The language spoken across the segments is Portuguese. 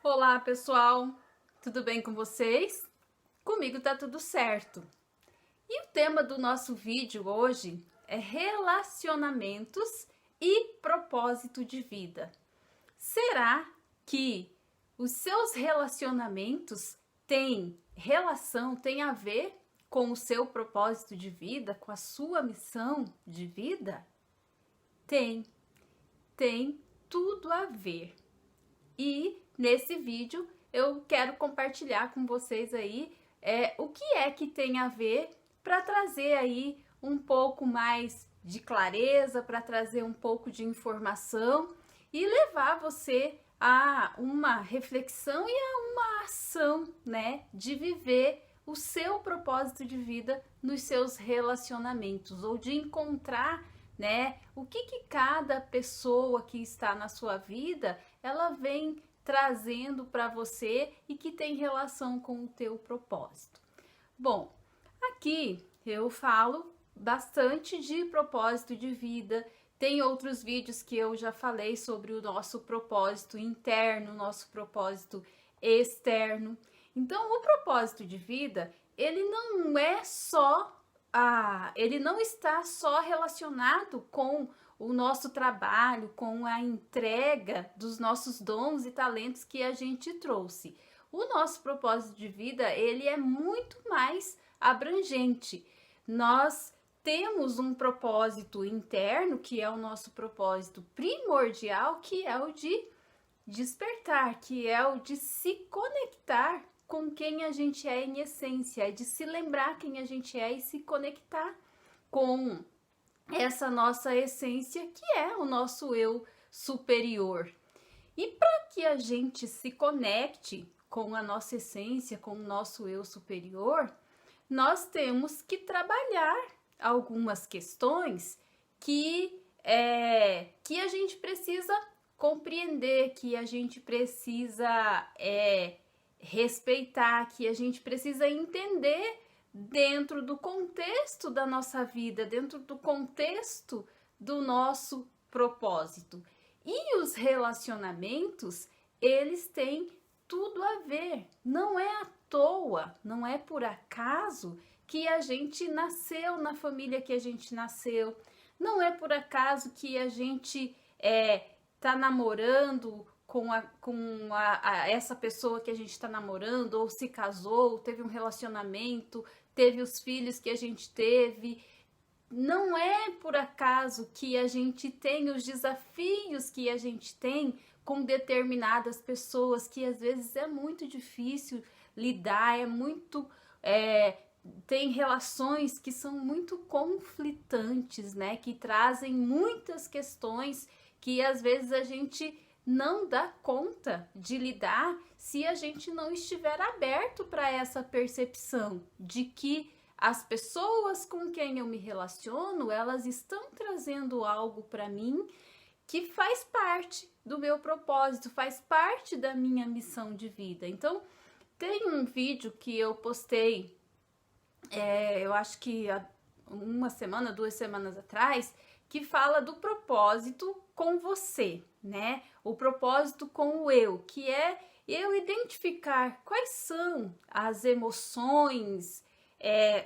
Olá, pessoal! Tudo bem com vocês? Comigo tá tudo certo. E o tema do nosso vídeo hoje é relacionamentos e propósito de vida. Será que os seus relacionamentos têm relação, têm a ver com o seu propósito de vida, com a sua missão de vida? Tem tudo a ver. E nesse vídeo eu quero compartilhar com vocês aí o que é que tem a ver para trazer aí um pouco mais de clareza, para trazer um pouco de informação e levar você a uma reflexão e a uma ação, né, de viver o seu propósito de vida nos seus relacionamentos ou de encontrar, né, o que cada pessoa que está na sua vida ela vem trazendo para você e que tem relação com o teu propósito. Bom, aqui eu falo bastante de propósito de vida. Tem outros vídeos que eu já falei sobre o nosso propósito interno, nosso propósito externo. Então, o propósito de vida, ele não é só ele não está só relacionado com o nosso trabalho, com a entrega dos nossos dons e talentos que a gente trouxe. O nosso propósito de vida, ele é muito mais abrangente. Nós temos um propósito interno, que é o nosso propósito primordial, que é o de despertar, que é o de se conectar com quem a gente é em essência, é de se lembrar quem a gente é e se conectar com essa nossa essência, que é o nosso eu superior. E para que a gente se conecte com a nossa essência, com o nosso eu superior, nós temos que trabalhar algumas questões que a gente precisa compreender, que a gente precisa respeitar, que a gente precisa entender dentro do contexto da nossa vida, dentro do contexto do nosso propósito. E os relacionamentos, eles têm tudo a ver. Não é à toa, não é por acaso que a gente nasceu na família que a gente nasceu. Não é por acaso que a gente tá namorando com essa pessoa que a gente está namorando, ou se casou, teve um relacionamento, teve os filhos que a gente teve. Não é por acaso que a gente tem os desafios que a gente tem com determinadas pessoas, que às vezes é muito difícil lidar, tem relações que são muito conflitantes, né? Que trazem muitas questões que às vezes a gente não dá conta de lidar se a gente não estiver aberto para essa percepção de que as pessoas com quem eu me relaciono, elas estão trazendo algo para mim que faz parte do meu propósito, faz parte da minha missão de vida. Então, tem um vídeo que eu postei, eu acho que há uma semana, 2 semanas atrás, que fala do propósito com você, né? O propósito com o eu, que é eu identificar quais são as emoções,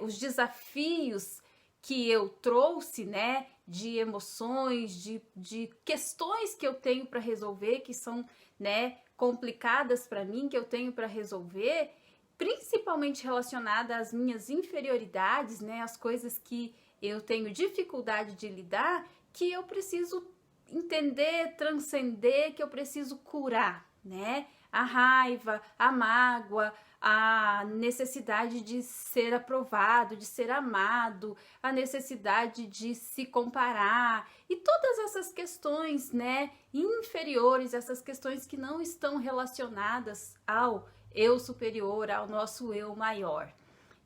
os desafios que eu trouxe, né? De emoções, de questões que eu tenho para resolver, que são, né, complicadas para mim, que eu tenho para resolver, principalmente relacionada às minhas inferioridades, né? As coisas que eu tenho dificuldade de lidar, que eu preciso entender, transcender, que eu preciso curar, né? A raiva, a mágoa, a necessidade de ser aprovado, de ser amado, a necessidade de se comparar e todas essas questões, né, inferiores, essas questões que não estão relacionadas ao eu superior, ao nosso eu maior.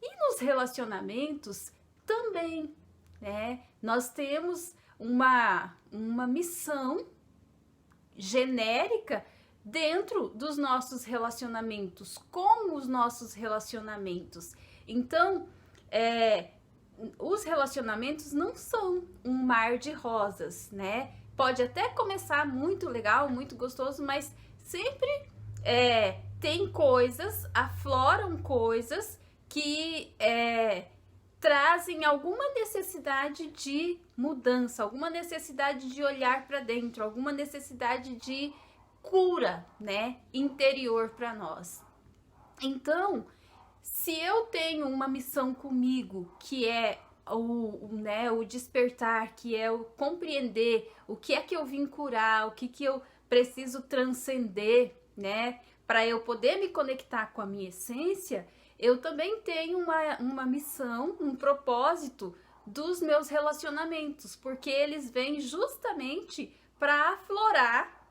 E nos relacionamentos também, né? Nós temos uma missão genérica dentro dos nossos relacionamentos, com os nossos relacionamentos. Então, os relacionamentos não são um mar de rosas, né? Pode até começar muito legal, muito gostoso, mas sempre tem coisas, afloram coisas que trazem alguma necessidade de mudança, alguma necessidade de olhar para dentro, alguma necessidade de cura, né, interior para nós. Então, se eu tenho uma missão comigo, que é o despertar, que é o compreender o que é que eu vim curar, o que eu preciso transcender, né, para eu poder me conectar com a minha essência, eu também tenho uma missão, um propósito dos meus relacionamentos, porque eles vêm justamente para aflorar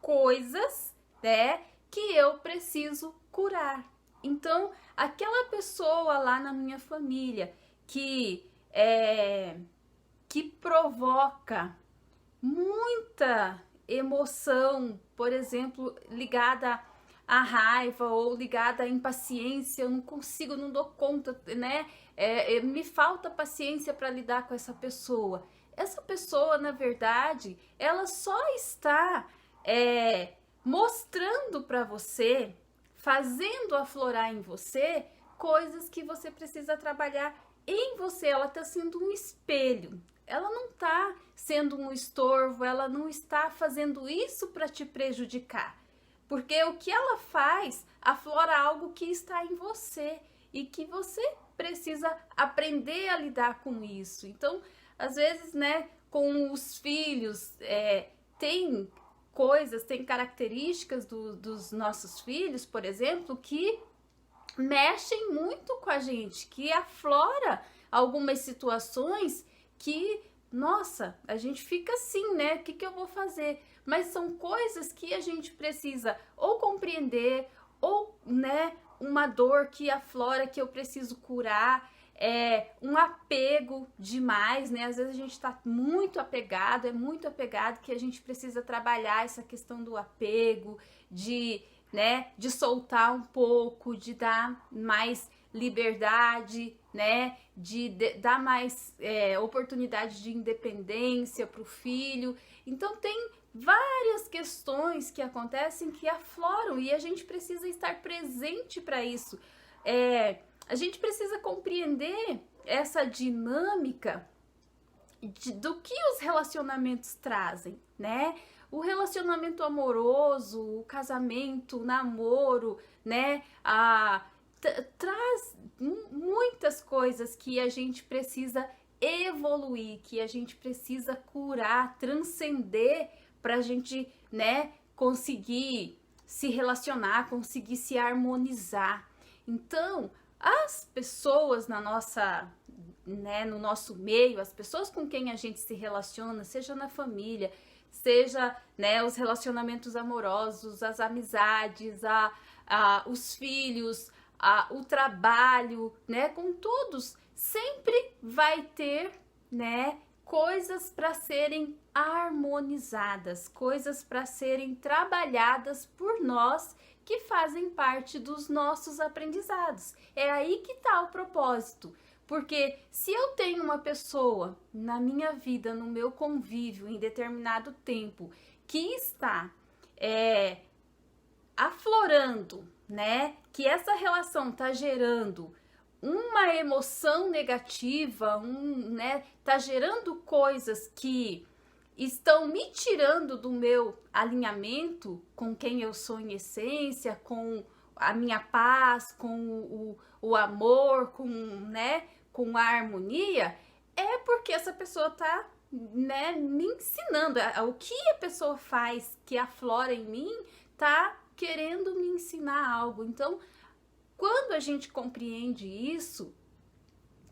coisas, né, que eu preciso curar. Então, aquela pessoa lá na minha família que provoca muita emoção, por exemplo, ligada à raiva ou ligada à impaciência, eu não consigo, não dou conta, né? Me falta paciência para lidar com essa pessoa. Essa pessoa, na verdade, ela só está mostrando para você, fazendo aflorar em você coisas que você precisa trabalhar em você. Ela está sendo um espelho. Ela não está sendo um estorvo, ela não está fazendo isso para te prejudicar. Porque o que ela faz aflora algo que está em você e que você precisa aprender a lidar com isso. Então, às vezes, né, com os filhos, tem coisas, tem características dos nossos filhos, por exemplo, que mexem muito com a gente, que aflora algumas situações que, nossa, a gente fica assim, né? O que eu vou fazer? Mas são coisas que a gente precisa ou compreender, ou, né, uma dor que aflora, que eu preciso curar, um apego demais, né? Às vezes a gente tá muito apegado, muito apegado, que a gente precisa trabalhar essa questão do apego, de soltar um pouco, de dar mais liberdade, né, de dar mais oportunidade de independência para o filho. Então tem várias questões que acontecem que afloram e a gente precisa estar presente para isso. A gente precisa compreender essa dinâmica do que os relacionamentos trazem, né? O relacionamento amoroso, o casamento, o namoro, né? Traz muitas coisas que a gente precisa evoluir, que a gente precisa curar, transcender para a gente, né, conseguir se relacionar, conseguir se harmonizar. Então, as pessoas no nosso meio, as pessoas com quem a gente se relaciona, seja na família, seja, né, os relacionamentos amorosos, as amizades, os filhos, o trabalho, né, com todos, sempre vai ter, né, coisas para serem harmonizadas, coisas para serem trabalhadas por nós que fazem parte dos nossos aprendizados. É aí que está o propósito. Porque se eu tenho uma pessoa na minha vida, no meu convívio, em determinado tempo, que está aflorando, né, que essa relação está gerando uma emoção negativa, tá gerando coisas que estão me tirando do meu alinhamento com quem eu sou em essência, com a minha paz, com o amor, com a harmonia, é porque essa pessoa tá, né, me ensinando. O que a pessoa faz que aflora em mim tá querendo me ensinar algo. Então, quando a gente compreende isso,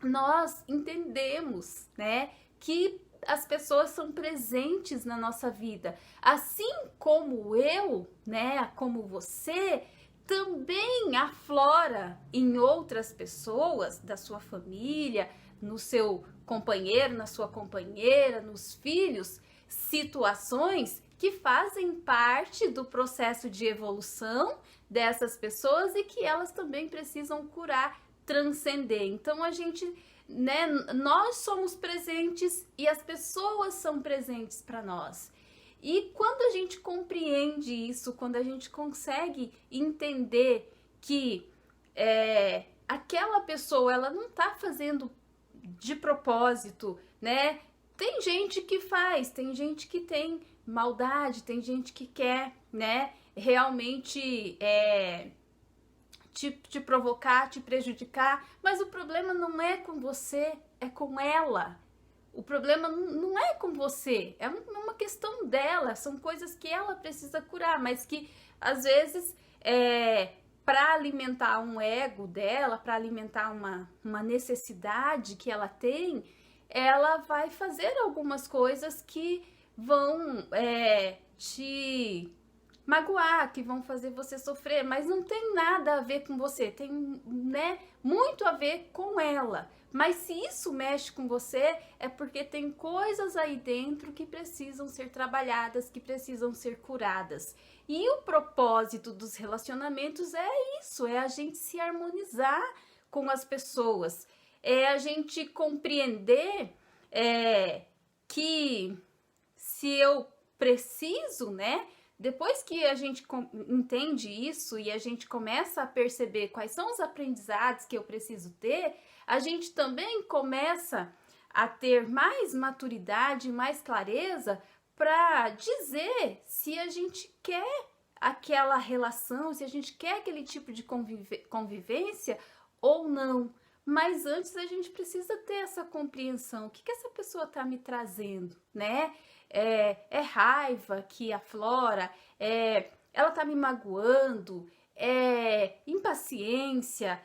nós entendemos, né, que as pessoas são presentes na nossa vida, assim como eu, né, como você, também aflora em outras pessoas da sua família, no seu companheiro, na sua companheira, nos filhos, situações que fazem parte do processo de evolução dessas pessoas e que elas também precisam curar, transcender. Então a gente, nós somos presentes e as pessoas são presentes para nós. E quando a gente compreende isso, quando a gente consegue entender que aquela pessoa, ela não tá fazendo de propósito, né? Tem gente que faz, tem gente que tem maldade, tem gente que quer, né, realmente te provocar, te prejudicar, mas o problema não é com você, é com ela. O problema não é com você, é uma questão dela, são coisas que ela precisa curar, mas que às vezes para alimentar um ego dela, para alimentar uma necessidade que ela tem, ela vai fazer algumas coisas que vão te magoar, que vão fazer você sofrer, mas não tem nada a ver com você, tem, né, muito a ver com ela. Mas se isso mexe com você, é porque tem coisas aí dentro que precisam ser trabalhadas, que precisam ser curadas. E o propósito dos relacionamentos é isso, é a gente se harmonizar com as pessoas, é a gente compreender que se eu preciso, né? Depois que a gente entende isso e a gente começa a perceber quais são os aprendizados que eu preciso ter, a gente também começa a ter mais maturidade, mais clareza para dizer se a gente quer aquela relação, se a gente quer aquele tipo de convivência ou não. Mas antes a gente precisa ter essa compreensão. O que essa pessoa está me trazendo, né? Raiva que aflora, ela tá me magoando, impaciência,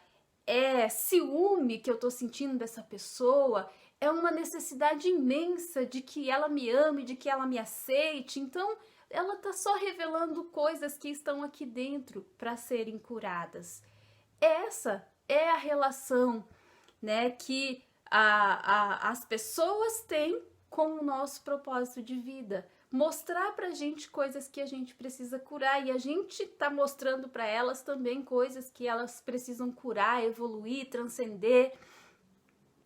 ciúme que eu tô sentindo dessa pessoa, é uma necessidade imensa de que ela me ame, de que ela me aceite. Então, ela tá só revelando coisas que estão aqui dentro para serem curadas. Essa é a relação, né, que as pessoas têm com o nosso propósito de vida. Mostrar pra gente coisas que a gente precisa curar e a gente tá mostrando para elas também coisas que elas precisam curar, evoluir, transcender,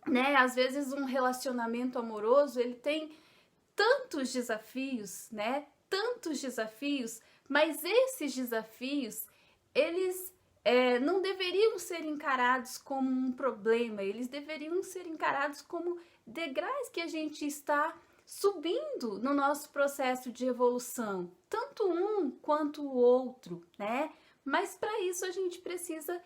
né? Às vezes um relacionamento amoroso, ele tem tantos desafios, né? Tantos desafios, mas esses desafios, eles não deveriam ser encarados como um problema, eles deveriam ser encarados como degraus que a gente está subindo no nosso processo de evolução, tanto um quanto o outro, né? Mas para isso a gente precisa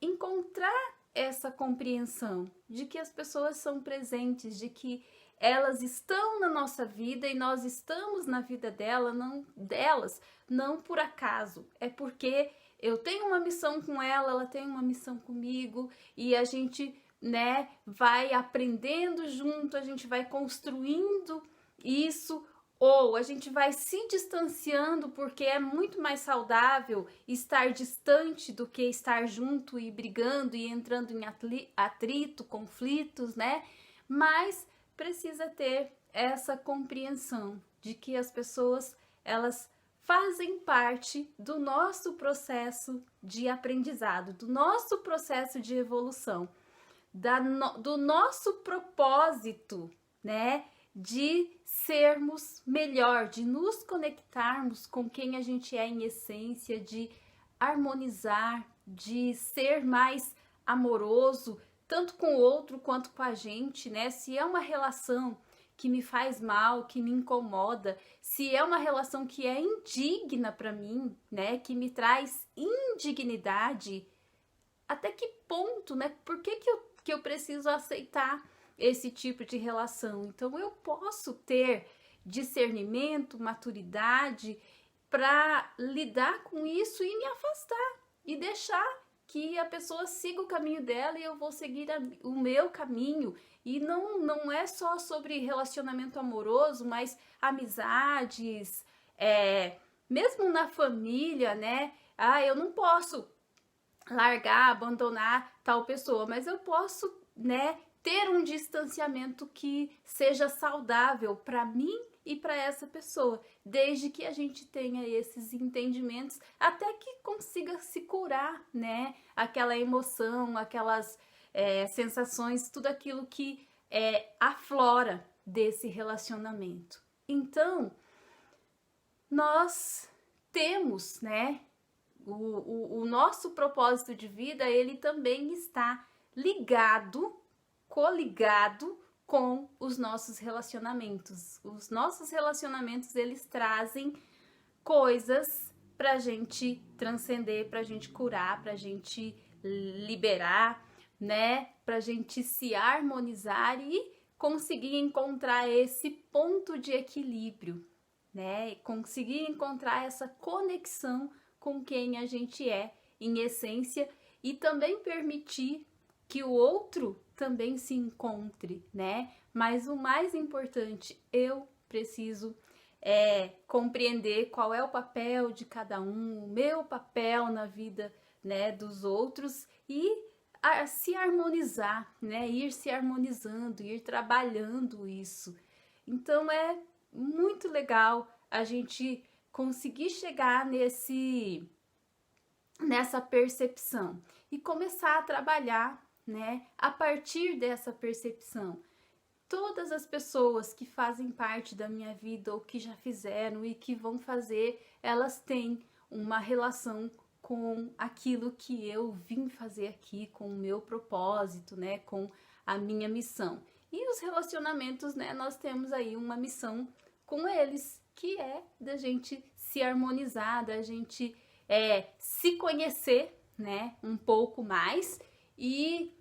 encontrar essa compreensão de que as pessoas são presentes, de que elas estão na nossa vida e nós estamos na vida delas, não por acaso, é porque eu tenho uma missão com ela, ela tem uma missão comigo e a gente, né, vai aprendendo junto, a gente vai construindo isso, ou a gente vai se distanciando porque é muito mais saudável estar distante do que estar junto e brigando e entrando em atrito, conflitos, né? Mas precisa ter essa compreensão de que as pessoas, elas fazem parte do nosso processo de aprendizado, do nosso processo de evolução, do nosso propósito, né? De sermos melhor, de nos conectarmos com quem a gente é em essência, de harmonizar, de ser mais amoroso, tanto com o outro quanto com a gente, né? Se é uma relação que me faz mal, que me incomoda, se é uma relação que é indigna para mim, né? Que me traz indignidade, até que ponto, né? Por que eu preciso aceitar esse tipo de relação? Então eu posso ter discernimento, maturidade para lidar com isso e me afastar e deixar que a pessoa siga o caminho dela e eu vou seguir o meu caminho. E não é só sobre relacionamento amoroso, mas amizades, mesmo na família, né? Eu não posso largar, abandonar tal pessoa, mas eu posso, né, ter um distanciamento que seja saudável para mim e para essa pessoa, desde que a gente tenha esses entendimentos, até que consiga se curar, né, aquela emoção, aquelas sensações, tudo aquilo que aflora desse relacionamento. Então, nós temos, né, o nosso propósito de vida, ele também está ligado, coligado com os nossos relacionamentos. Os nossos relacionamentos, eles trazem coisas pra gente transcender, pra gente curar, pra gente liberar, né, pra gente se harmonizar e conseguir encontrar esse ponto de equilíbrio, né, conseguir encontrar essa conexão com quem a gente é em essência e também permitir que o outro também se encontre, né? Mas o mais importante, eu preciso compreender qual é o papel de cada um, o meu papel na vida, né, dos outros e se harmonizar, né? Ir se harmonizando, ir trabalhando isso. Então é muito legal a gente conseguir chegar nessa percepção e começar a trabalhar, né, a partir dessa percepção. Todas as pessoas que fazem parte da minha vida ou que já fizeram e que vão fazer, elas têm uma relação com aquilo que eu vim fazer aqui, com o meu propósito, né, com a minha missão. E os relacionamentos, né, nós temos aí uma missão com eles, que é da gente se harmonizar, da gente se conhecer, né, um pouco mais. E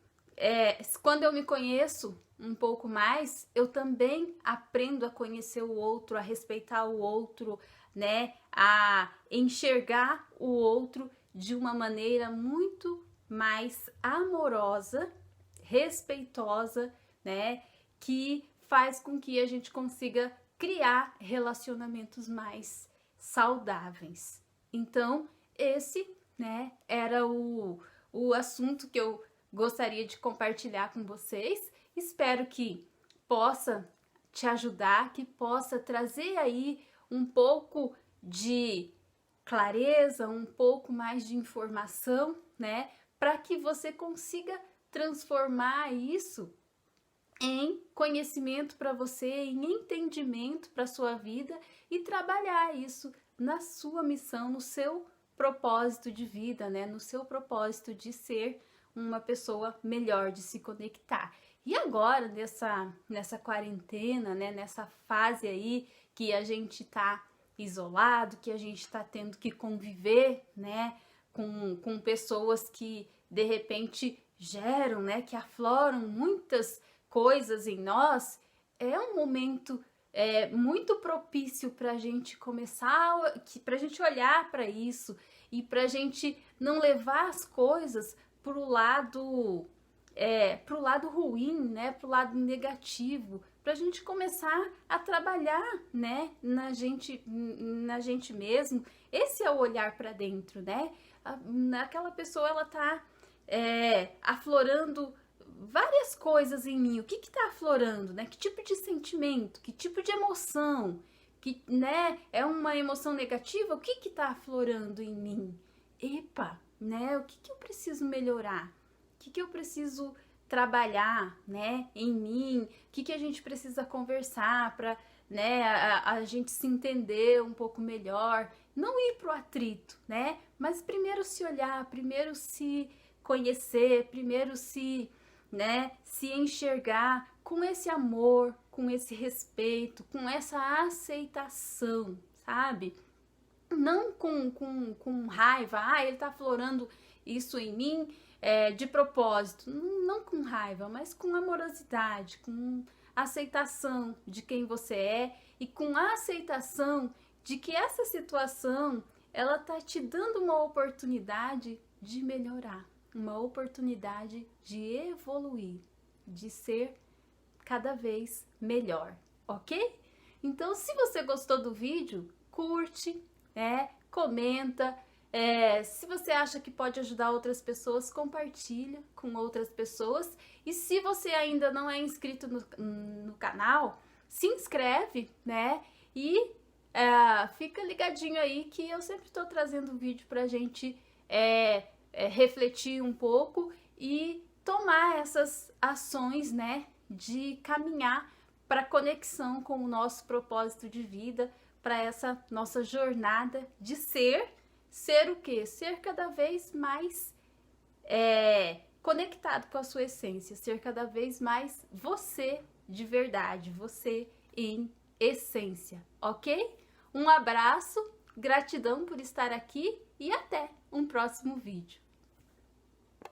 quando eu me conheço um pouco mais, eu também aprendo a conhecer o outro, a respeitar o outro, né, a enxergar o outro de uma maneira muito mais amorosa, respeitosa, né, que faz com que a gente consiga criar relacionamentos mais saudáveis. Então, esse, né, era o assunto que eu gostaria de compartilhar com vocês. Espero que possa te ajudar, que possa trazer aí um pouco de clareza, um pouco mais de informação, né, para que você consiga transformar isso em conhecimento para você, em entendimento para sua vida e trabalhar isso na sua missão, no seu propósito de vida, né? No seu propósito de ser uma pessoa melhor, de se conectar. E agora, nessa quarentena, né? Nessa fase aí que a gente tá isolado, que a gente tá tendo que conviver, né? Com pessoas que, de repente, geram, né? Que afloram muitas coisas em nós, é um momento muito propício para a gente começar, para a gente olhar para isso e para a gente não levar as coisas pro lado ruim, né, pro lado negativo, para a gente começar a trabalhar, né, na gente mesmo. Esse é o olhar para dentro, né? Aquela pessoa, ela tá aflorando várias coisas em mim. O que tá aflorando, né? Que tipo de sentimento, que tipo de emoção, que, né, é uma emoção negativa? O que tá aflorando em mim? Epa, né? O que eu preciso melhorar? O que eu preciso trabalhar, né, em mim? O que a gente precisa conversar para, né, a gente se entender um pouco melhor? Não ir pro atrito, né? Mas primeiro se olhar, primeiro se conhecer, primeiro se enxergar com esse amor, com esse respeito, com essa aceitação, sabe? Não com raiva, ele tá aflorando isso em mim de propósito. Não com raiva, mas com amorosidade, com aceitação de quem você é e com a aceitação de que essa situação, ela tá te dando uma oportunidade de melhorar, uma oportunidade de evoluir, de ser cada vez melhor, ok? Então, se você gostou do vídeo, curte, comenta. Se você acha que pode ajudar outras pessoas, compartilha com outras pessoas. E se você ainda não é inscrito no canal, se inscreve, né? E fica ligadinho aí que eu sempre estou trazendo vídeo pra gente refletir um pouco e tomar essas ações, né, de caminhar para conexão com o nosso propósito de vida, para essa nossa jornada de ser o quê? Ser cada vez mais conectado com a sua essência, ser cada vez mais você de verdade, você em essência, ok? Um abraço, gratidão por estar aqui e até um próximo vídeo.